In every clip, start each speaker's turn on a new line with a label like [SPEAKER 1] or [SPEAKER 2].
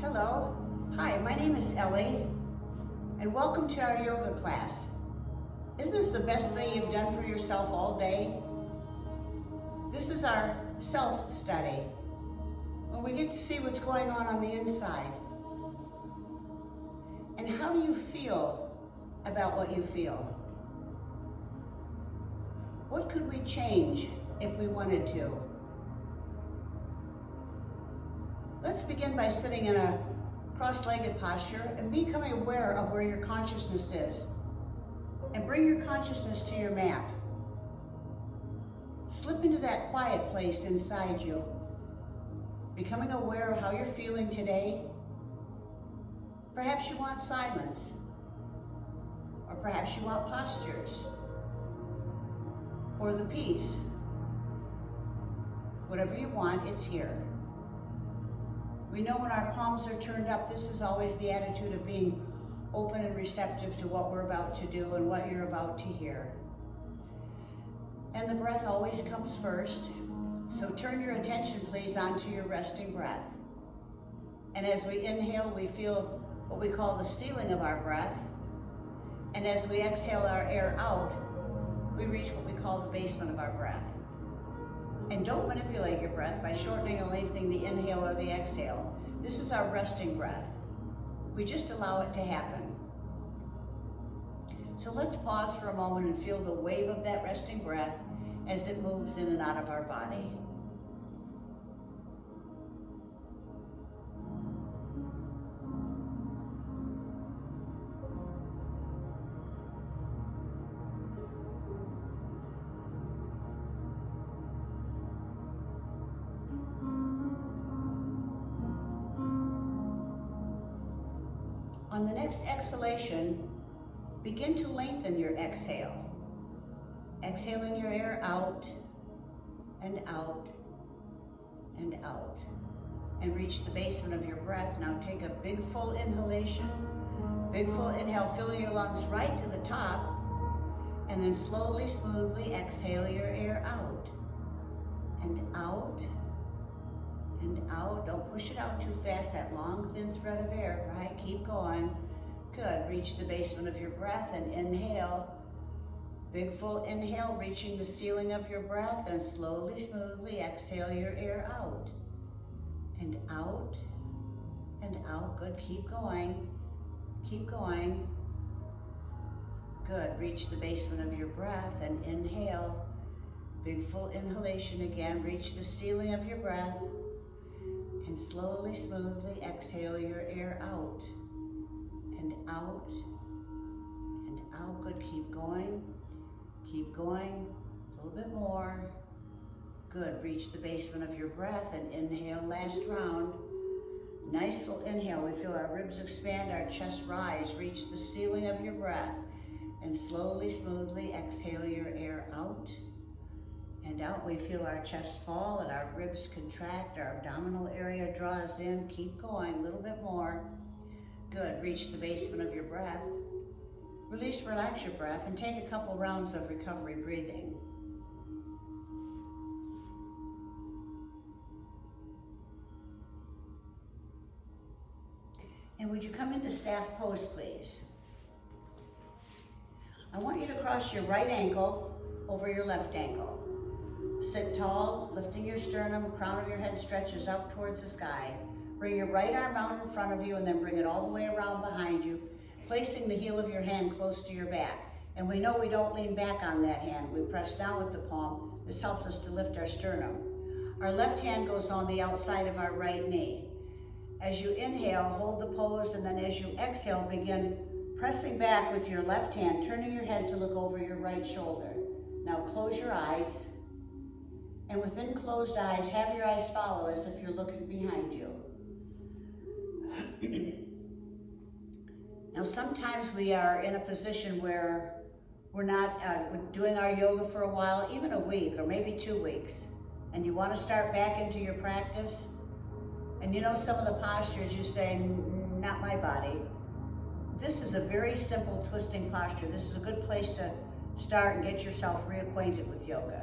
[SPEAKER 1] Hello. Hi, my name is Ellie, and welcome to our yoga class. Isn't this the best thing you've done for yourself all day? This is our self-study, when we get to see what's going on the inside. And how do you feel about what you feel? What could we change if we wanted to? Let's begin by sitting in a cross-legged posture and becoming aware of where your consciousness is. And bring your consciousness to your mat. Slip into that quiet place inside you, becoming aware of how you're feeling today. Perhaps you want silence, or perhaps you want postures, or the peace. Whatever you want, it's here. We know when our palms are turned up, this is always the attitude of being open and receptive to what we're about to do and what you're about to hear. And the breath always comes first, so turn your attention please onto your resting breath. And as we inhale, we feel what we call the ceiling of our breath. And as we exhale our air out, we reach what we call the basement of our breath. And don't manipulate your breath by shortening or lengthening the inhale or the exhale. This is our resting breath. We just allow it to happen. So let's pause for a moment and feel the wave of that resting breath as it moves in and out of our body. On the next exhalation, begin to lengthen your exhale. Exhaling your air out and out and out. And reach the basement of your breath. Now take a big full inhalation. Big full inhale, filling your lungs right to the top. And then slowly, smoothly exhale your air out. And out. And out. Don't push it out too fast, that long thin thread of air, right? Keep going. Good. Reach the basement of your breath and inhale. Big full inhale, reaching the ceiling of your breath, and slowly, smoothly exhale your air out. And out. And out. Good. Keep going. Keep going. Good. Reach the basement of your breath and inhale. Big full inhalation again. Reach the ceiling of your breath. And slowly, smoothly exhale your air out. And out. And out. Good. Keep going. Keep going. A little bit more. Good. Reach the basement of your breath and inhale. Last round. Nice full inhale. We feel our ribs expand, our chest rise. Reach the ceiling of your breath. And slowly, smoothly exhale your air out. And out, we feel our chest fall and our ribs contract, our abdominal area draws in. Keep going, a little bit more. Good, reach the basement of your breath. Release, relax your breath, and take a couple rounds of recovery breathing. And would you come into staff pose, please? I want you to cross your right ankle over your left ankle. Sit tall, lifting your sternum, crown of your head stretches up towards the sky. Bring your right arm out in front of you and then bring it all the way around behind you, placing the heel of your hand close to your back. And we know we don't lean back on that hand. We press down with the palm. This helps us to lift our sternum. Our left hand goes on the outside of our right knee. As you inhale, hold the pose, and then as you exhale, begin pressing back with your left hand, turning your head to look over your right shoulder. Now close your eyes. And within closed eyes, have your eyes follow as if you're looking behind you. Now sometimes we are in a position where we're not doing our yoga for a while, even a week or maybe 2 weeks, and you want to start back into your practice, and you know some of the postures you say, not my body. This is a very simple twisting posture. This is a good place to start and get yourself reacquainted with yoga.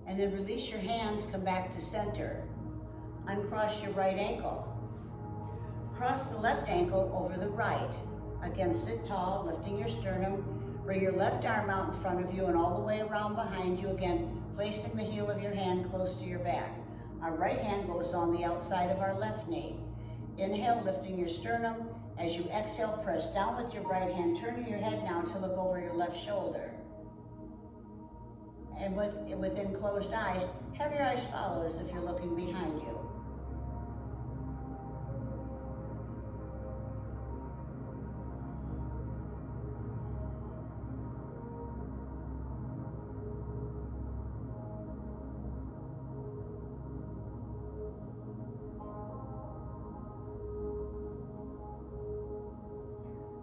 [SPEAKER 1] And then release your hands, come back to center. Uncross your right ankle. Cross the left ankle over the right. Again, sit tall, lifting your sternum. Bring your left arm out in front of you and all the way around behind you. Again, placing the heel of your hand close to your back. Our right hand goes on the outside of our left knee. Inhale, lifting your sternum. As you exhale, press down with your right hand, turning your head now to look over your left shoulder. And within closed eyes, have your eyes follow as if you're looking behind you.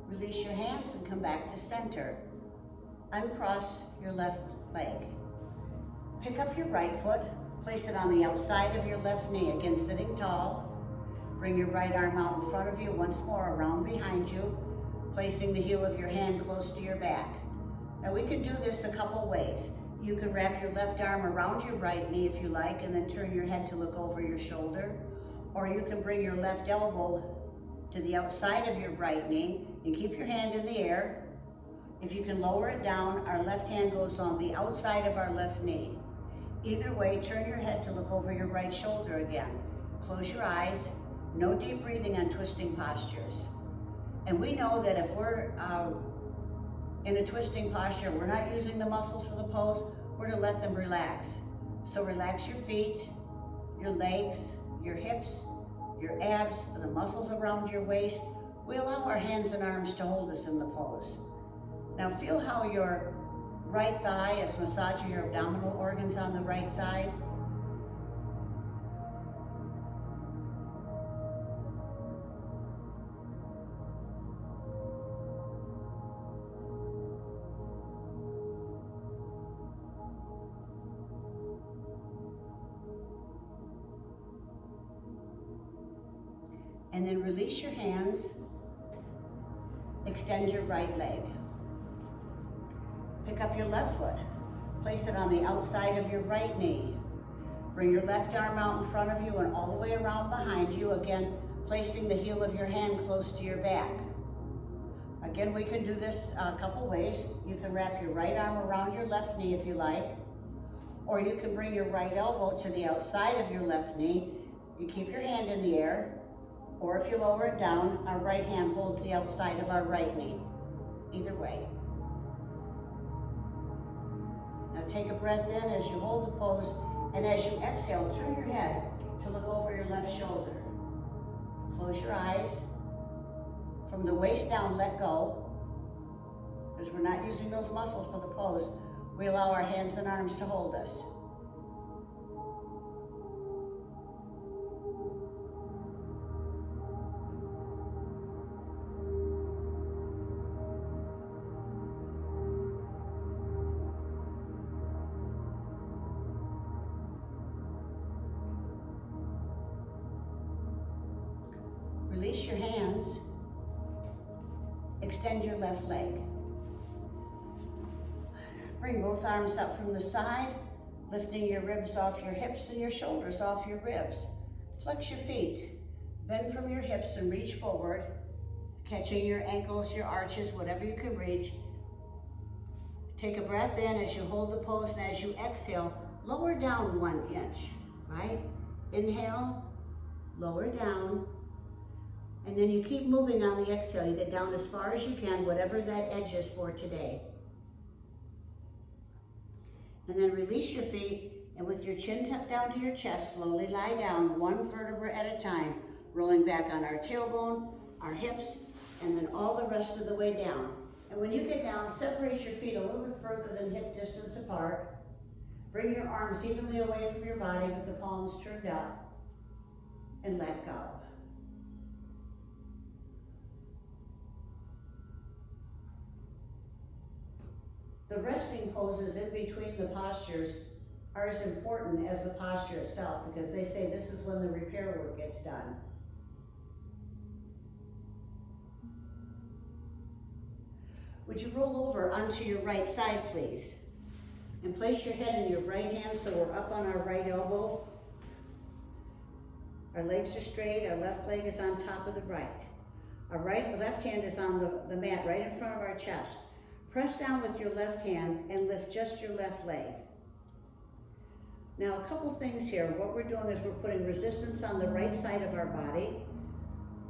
[SPEAKER 1] Release your hands and come back to center. Uncross your left leg. Pick up your right foot, place it on the outside of your left knee, again sitting tall. Bring your right arm out in front of you, once more around behind you, placing the heel of your hand close to your back. Now we can do this a couple ways. You can wrap your left arm around your right knee if you like, and then turn your head to look over your shoulder. Or you can bring your left elbow to the outside of your right knee and keep your hand in the air. If you can lower it down, our left hand goes on the outside of our left knee. Either way, turn your head to look over your right shoulder again. Close your eyes. No deep breathing on twisting postures. And we know that if we're in a twisting posture, we're not using the muscles for the pose, we're to let them relax. So relax your feet, your legs, your hips, your abs, the muscles around your waist. We allow our hands and arms to hold us in the pose. Now feel how your right thigh is massaging your abdominal organs on the right side. And then release your hands, extend your right leg. Pick up your left foot, place it on the outside of your right knee. Bring your left arm out in front of you and all the way around behind you, again, placing the heel of your hand close to your back. Again, we can do this a couple ways. You can wrap your right arm around your left knee if you like, or you can bring your right elbow to the outside of your left knee. You keep your hand in the air, or if you lower it down, our right hand holds the outside of our right knee. Either way. Now take a breath in as you hold the pose, and as you exhale, turn your head to look over your left shoulder. Close your eyes. From the waist down, let go. Because we're not using those muscles for the pose. We allow our hands and arms to hold us. Release your hands, extend your left leg. Bring both arms up from the side, lifting your ribs off your hips and your shoulders off your ribs. Flex your feet, bend from your hips and reach forward, catching your ankles, your arches, whatever you can reach. Take a breath in as you hold the pose, and as you exhale, lower down 1 inch, right? Inhale, lower down. And then you keep moving on the exhale. You get down as far as you can, whatever that edge is for today. And then release your feet, and with your chin tucked down to your chest, slowly lie down 1 vertebra at a time, rolling back on our tailbone, our hips, and then all the rest of the way down. And when you get down, separate your feet a little bit further than hip distance apart. Bring your arms evenly away from your body with the palms turned up, and let go. The resting poses in between the postures are as important as the posture itself, because they say this is when the repair work gets done. Would you roll over onto your right side, please? And place your head in your right hand so we're up on our right elbow. Our legs are straight, our left leg is on top of the right. Our left hand is on the mat right in front of our chest. Press down with your left hand and lift just your left leg. Now a couple things here. What we're doing is we're putting resistance on the right side of our body.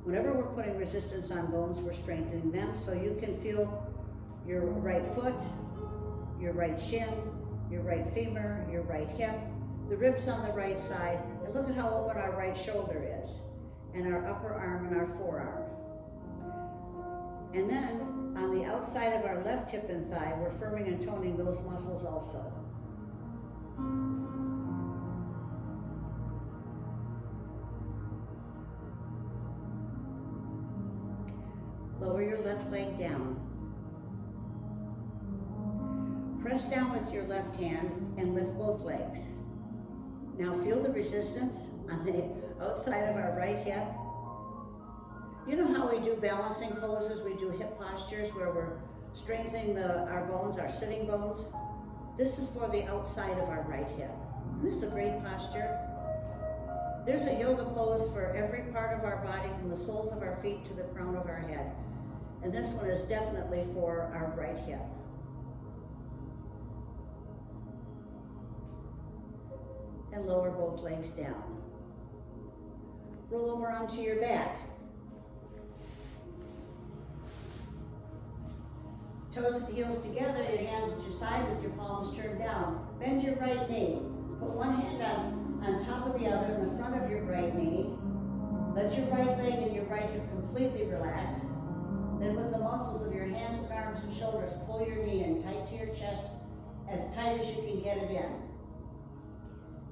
[SPEAKER 1] Whenever we're putting resistance on bones, we're strengthening them, so you can feel your right foot, your right shin, your right femur, your right hip, the ribs on the right side, and look at how open our right shoulder is, and our upper arm and our forearm. And then on the outside of our left hip and thigh, we're firming and toning those muscles also. Lower your left leg down. Press down with your left hand and lift both legs. Now feel the resistance on the outside of our right hip. You know how we do balancing poses? We do hip postures where we're strengthening our bones, our sitting bones. This is for the outside of our right hip. And this is a great posture. There's a yoga pose for every part of our body, from the soles of our feet to the crown of our head. And this one is definitely for our right hip. And lower both legs down. Roll over onto your back. Toes and heels together, your hands at your side with your palms turned down. Bend your right knee. Put one hand on top of the other in the front of your right knee. Let your right leg and your right hip completely relax. Then with the muscles of your hands and arms and shoulders, pull your knee in tight to your chest, as tight as you can get it in.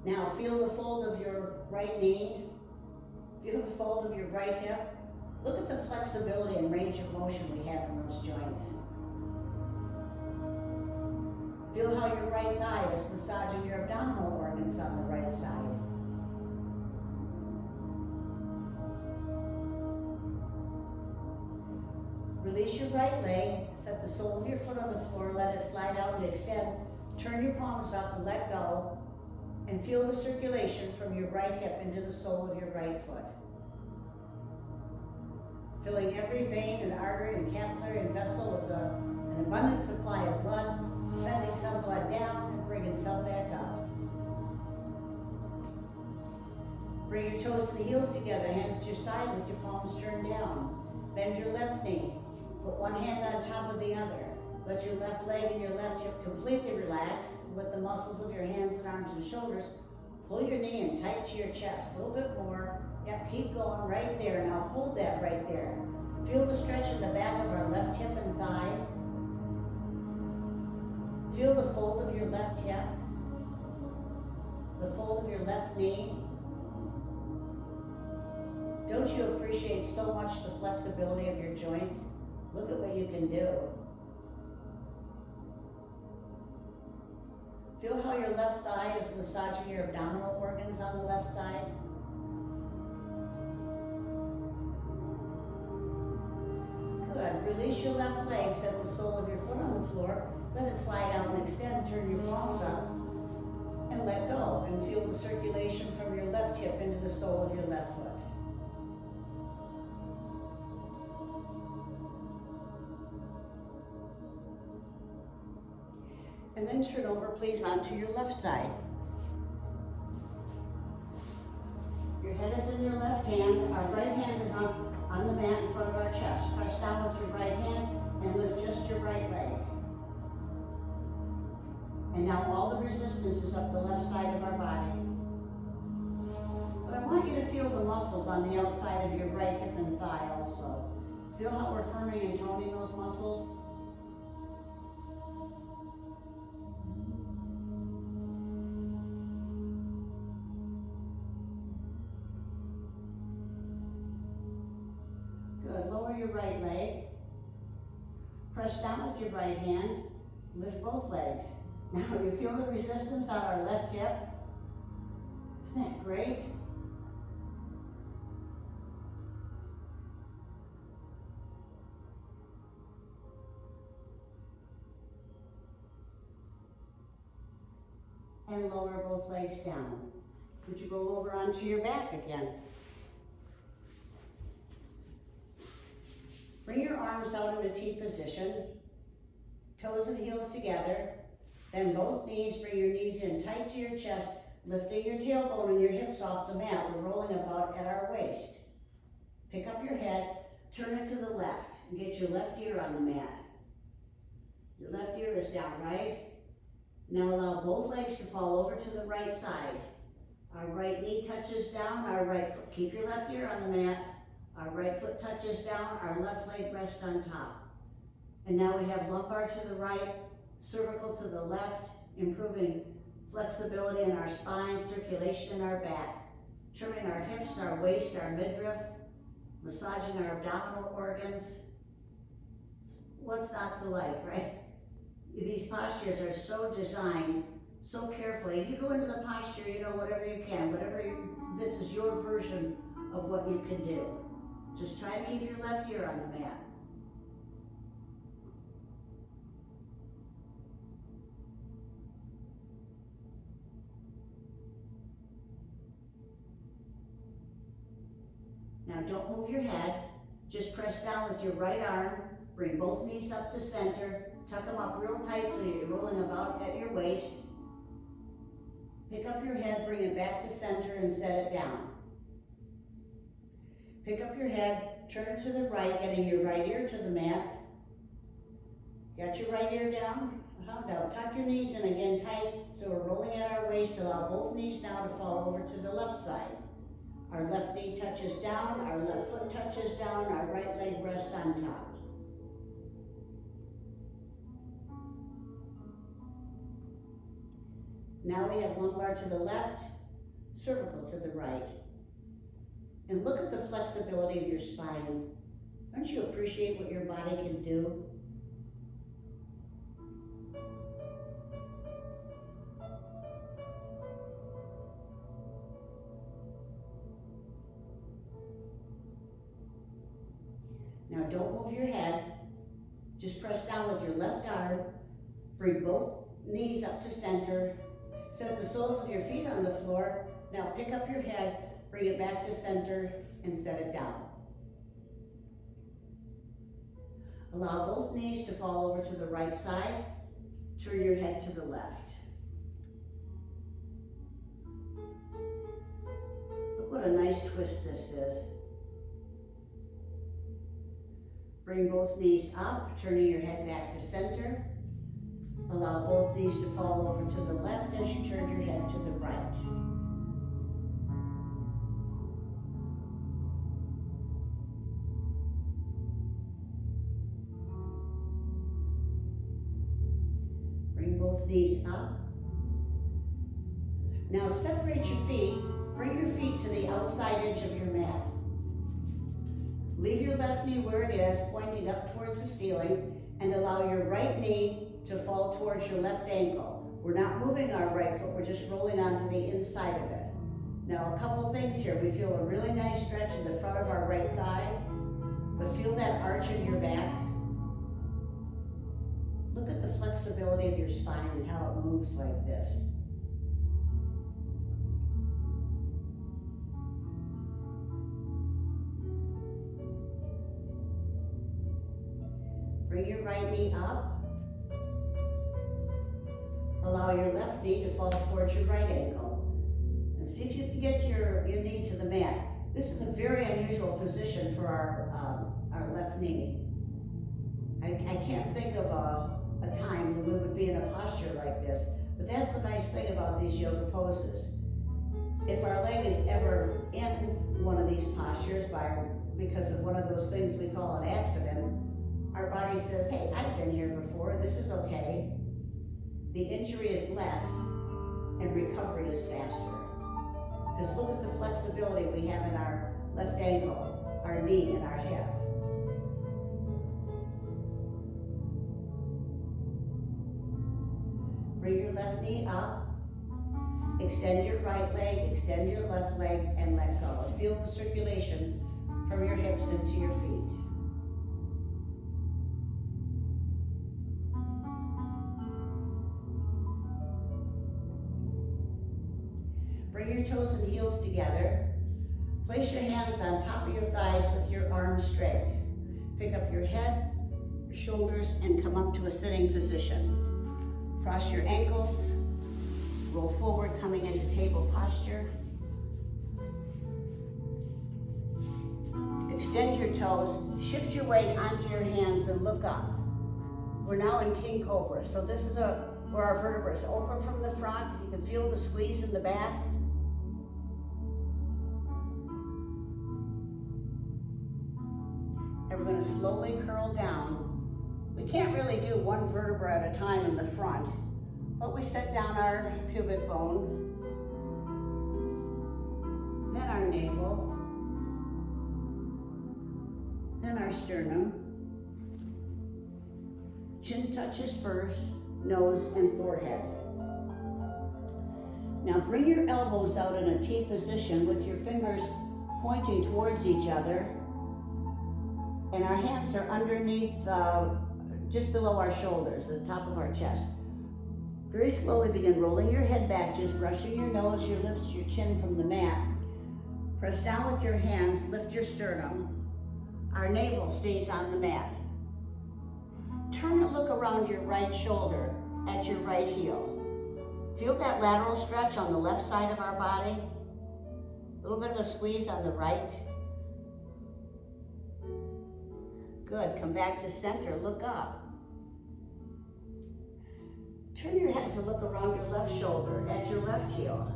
[SPEAKER 1] Now feel the fold of your right knee. Feel the fold of your right hip. Look at the flexibility and range of motion we have in those joints. Feel how your right thigh is massaging your abdominal organs on the right side. Release your right leg, set the sole of your foot on the floor, let it slide out and extend. Turn your palms up and let go, and feel the circulation from your right hip into the sole of your right foot. Filling every vein and artery and capillary and vessel with an abundant supply of blood, sending some blood down and bringing some back up. Bring your toes and heels together, hands to your side with your palms turned down. Bend your left knee. Put one hand on top of the other. Let your left leg and your left hip completely relax with the muscles of your hands and arms and shoulders. Pull your knee in tight to your chest, a little bit more. Yep, keep going right there. Now hold that right there. Feel the stretch in the back of our left hip and thigh. Feel the fold of your left hip, the fold of your left knee. Don't you appreciate so much the flexibility of your joints? Look at what you can do. Feel how your left thigh is massaging your abdominal organs on the left side. Good. Release your left leg, set the sole of your foot on the floor, let it slide out and extend, turn your palms up, and let go, and feel the circulation from your left hip into the sole of your left foot. And then turn over, please, onto your left side. Your head is in your left hand. Our right hand is on the mat in front of our chest. Press down with your right hand and lift just your right leg. And now all the resistance is up the left side of our body. But I want you to feel the muscles on the outside of your right hip and thigh also. Feel how we're firming and toning those muscles. Good. Lower your right leg. Press down with your right hand. Lift both legs. Now you feel the resistance on our left hip. Isn't that great? and lower both legs down. Would you roll over onto your back again? Bring your arms out in a T position, toes and heels together. Bend both knees, bring your knees in tight to your chest, lifting your tailbone and your hips off the mat. We're rolling about at our waist. Pick up your head, turn it to the left, and get your left ear on the mat. Your left ear is down, right? Now allow both legs to fall over to the right side. Our right knee touches down, our right foot, keep your left ear on the mat. Our right foot touches down, our left leg rests on top. And now we have lumbar to the right, cervical to the left, improving flexibility in our spine, circulation in our back, trimming our hips, our waist, our midriff, massaging our abdominal organs. What's not to like, right? These postures are so designed so carefully. If you go into the posture, you know, whatever you can, this is your version of what you can do. Just try to keep your left ear on the mat. Now don't move your head, just press down with your right arm, bring both knees up to center, tuck them up real tight so you're rolling about at your waist. Pick up your head, bring it back to center and set it down. Pick up your head, turn it to the right, getting your right ear to the mat. Got your right ear down? Now tuck your knees in again tight, so we're rolling at our waist. Allow both knees now to fall over to the left side. Our left knee touches down, our left foot touches down, our right leg rests on top. Now we have lumbar to the left, cervical to the right. And look at the flexibility of your spine. Don't you appreciate what your body can do? Now don't move your head. Just press down with your left arm. Bring both knees up to center. Set the soles of your feet on the floor. Now pick up your head, bring it back to center, and set it down. Allow both knees to fall over to the right side. Turn your head to the left. Look what a nice twist this is. Bring both knees up, turning your head back to center. Allow both knees to fall over to the left as you turn your head to the right. Bring both knees up. Now separate your feet. Bring your feet to the outside edge of your mat. Leave your left knee where it is, pointing up towards the ceiling, and allow your right knee to fall towards your left ankle. We're not moving our right foot, we're just rolling onto the inside of it. Now a couple things here. We feel a really nice stretch in the front of our right thigh, but feel that arch in your back. Look at the flexibility of your spine and how it moves like this. Bring your right knee up. Allow your left knee to fall towards your right ankle. And see if you can get your knee to the mat. This is a very unusual position for our left knee. I can't think of a time when we would be in a posture like this, but that's the nice thing about these yoga poses. If our leg is ever in one of these postures because of one of those things we call an accident, our body says, hey, I've been here before, this is okay. The injury is less and recovery is faster. Because look at the flexibility we have in our left ankle, our knee, and our hip. Bring your left knee up, extend your right leg, extend your left leg, and let go. And feel the circulation from your hips into your feet. Bring your toes and heels together. Place your hands on top of your thighs with your arms straight. Pick up your head, your shoulders, and come up to a sitting position. Cross your ankles, roll forward, coming into table posture. Extend your toes, shift your weight onto your hands and look up. We're now in King Cobra, so this is where our vertebrae is open from the front. You can feel the squeeze in the back. And we're going to slowly curl down. We can't really do one vertebra at a time in the front, but we set down our pubic bone, then our navel, then our sternum. Chin touches first, nose and forehead. Now bring your elbows out in a T position with your fingers pointing towards each other, and our hands are underneath, just below our shoulders, the top of our chest. Very slowly begin rolling your head back, just brushing your nose, your lips, your chin from the mat. Press down with your hands, lift your sternum. Our navel stays on the mat. Turn and look around your right shoulder at your right heel. Feel that lateral stretch on the left side of our body. A little bit of a squeeze on the right. Good, come back to center, look up. Turn your head to look around your left shoulder at your left heel.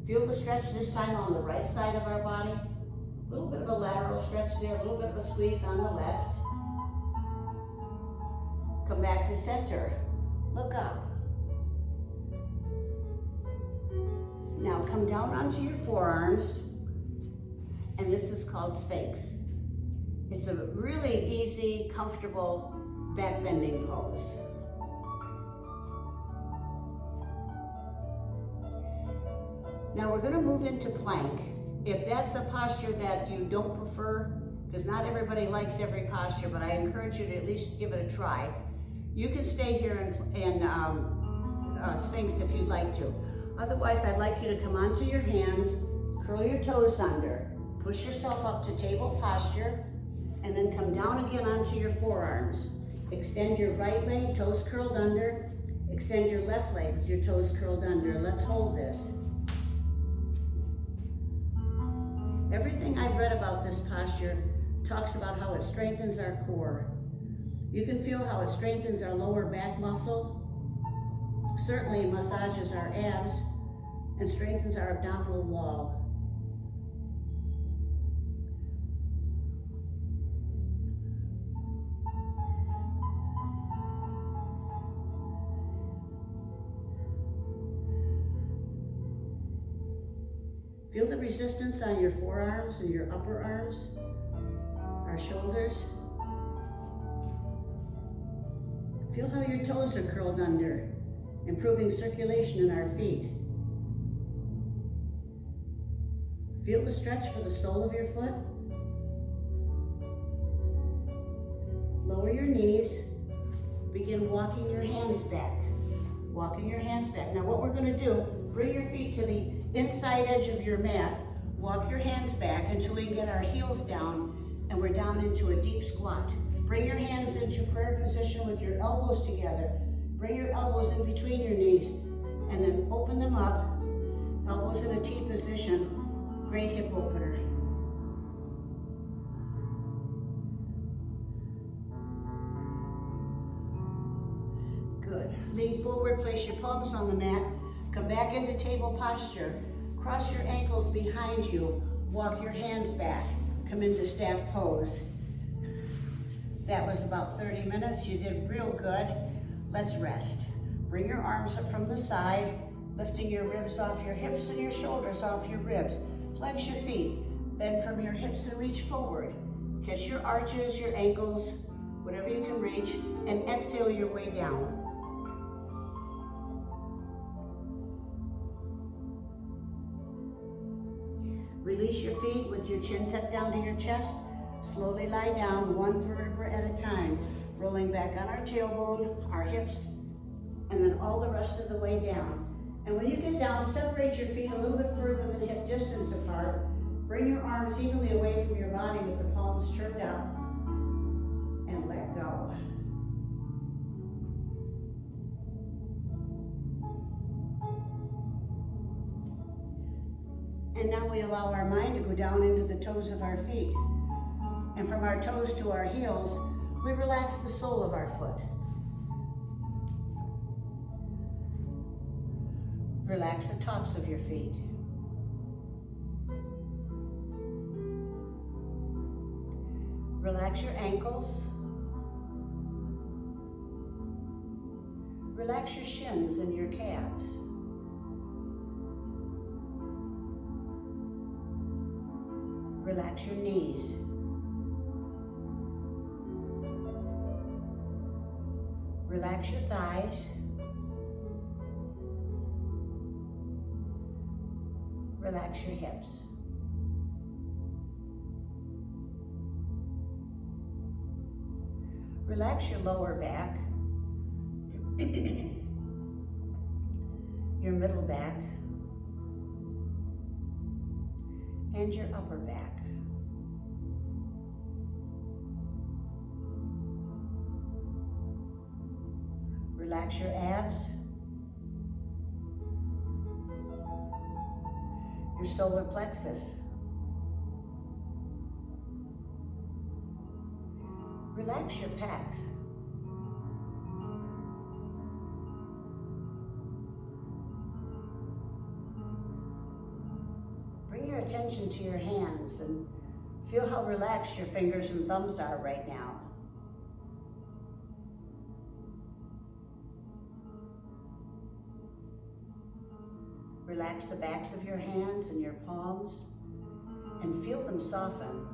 [SPEAKER 1] Feel the stretch this time on the right side of our body. A little bit of a lateral stretch there, a little bit of a squeeze on the left. Come back to center, look up. Now come down onto your forearms, and this is called Sphinx. It's a really easy, comfortable back bending pose. Now we're going to move into plank. If that's a posture that you don't prefer, because not everybody likes every posture, but I encourage you to at least give it a try. You can stay here in Sphinx if you'd like to. Otherwise, I'd like you to come onto your hands, curl your toes under, push yourself up to table posture, and then come down again onto your forearms. Extend your right leg, toes curled under. Extend your left leg with your toes curled under. Let's hold this. Everything I've read about this posture talks about how it strengthens our core. You can feel how it strengthens our lower back muscle. Certainly massages our abs and strengthens our abdominal wall. Feel the resistance on your forearms and your upper arms, our shoulders. Feel how your toes are curled under, improving circulation in our feet. Feel the stretch for the sole of your foot. Lower your knees. Begin walking your hands back. Walking your hands back. Now what we're going to do, bring your feet to the inside edge of your mat. Walk your hands back until we get our heels down and we're down into a deep squat. Bring your hands into prayer position with your elbows together. Bring your elbows in between your knees and then open them up. Elbows in a T position. Great hip opener. Good. Lean forward, place your palms on the mat. Come back into table posture. Cross your ankles behind you. Walk your hands back. Come into staff pose. That was about 30 minutes. You did real good. Let's rest. Bring your arms up from the side, lifting your ribs off your hips and your shoulders off your ribs. Flex your feet. Bend from your hips and reach forward. Catch your arches, your ankles, whatever you can reach, and exhale your way down. Release your feet with your chin tucked down to your chest. Slowly lie down, one vertebra at a time, rolling back on our tailbone, our hips, and then all the rest of the way down. And when you get down, separate your feet a little bit further than hip distance apart. Bring your arms evenly away from your body with the palms turned up. And let go. And now we allow our mind to go down into the toes of our feet. And from our toes to our heels, we relax the sole of our foot. Relax the tops of your feet. Relax your ankles. Relax your shins and your calves. Relax your knees. Relax your thighs. Relax your hips. Relax your lower back, your middle back, and your upper back. Relax your abs, your solar plexus. Relax your pecs. Bring your attention to your hands and feel how relaxed your fingers and thumbs are right now. Relax the backs of your hands and your palms and feel them soften.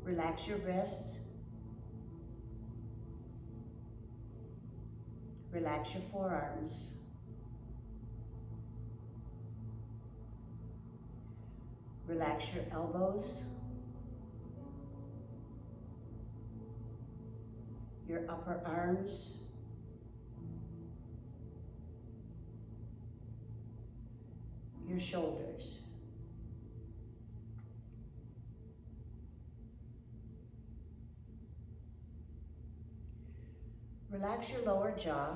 [SPEAKER 1] Relax your wrists. Relax your forearms. Relax your elbows. Your upper arms. Your shoulders. Relax your lower jaw.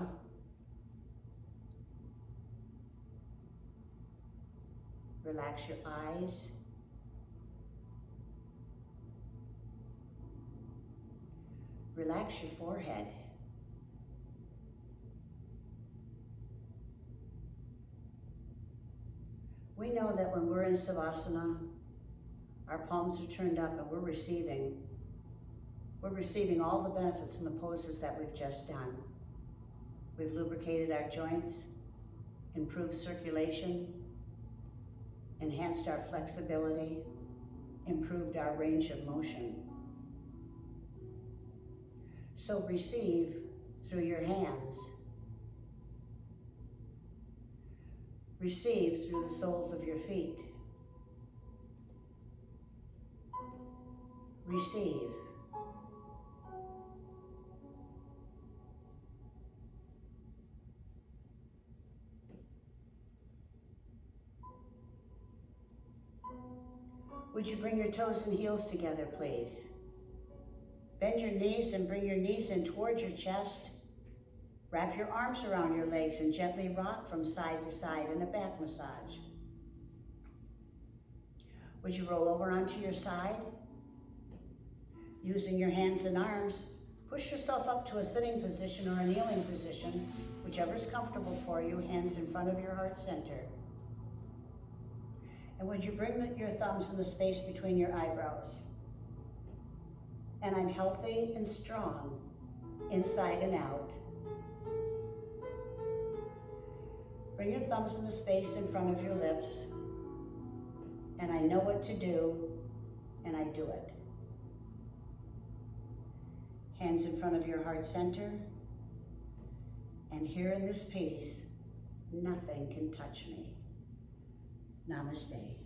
[SPEAKER 1] Relax your eyes. Relax your forehead. We know that when we're in Savasana, our palms are turned up and we're receiving all the benefits in the poses that we've just done. We've lubricated our joints, improved circulation, enhanced our flexibility, improved our range of motion. So receive through your hands. Receive through the soles of your feet. Receive. Would you bring your toes and heels together, please? Bend your knees and bring your knees in towards your chest. Wrap your arms around your legs and gently rock from side to side in a back massage. Would you roll over onto your side? Using your hands and arms, push yourself up to a sitting position or a kneeling position, whichever is comfortable for you, hands in front of your heart center. And would you bring your thumbs in the space between your eyebrows? And I'm healthy and strong, inside and out. Bring your thumbs in the space in front of your lips. And I know what to do, and I do it. Hands in front of your heart center. And here in this peace, nothing can touch me. Namaste.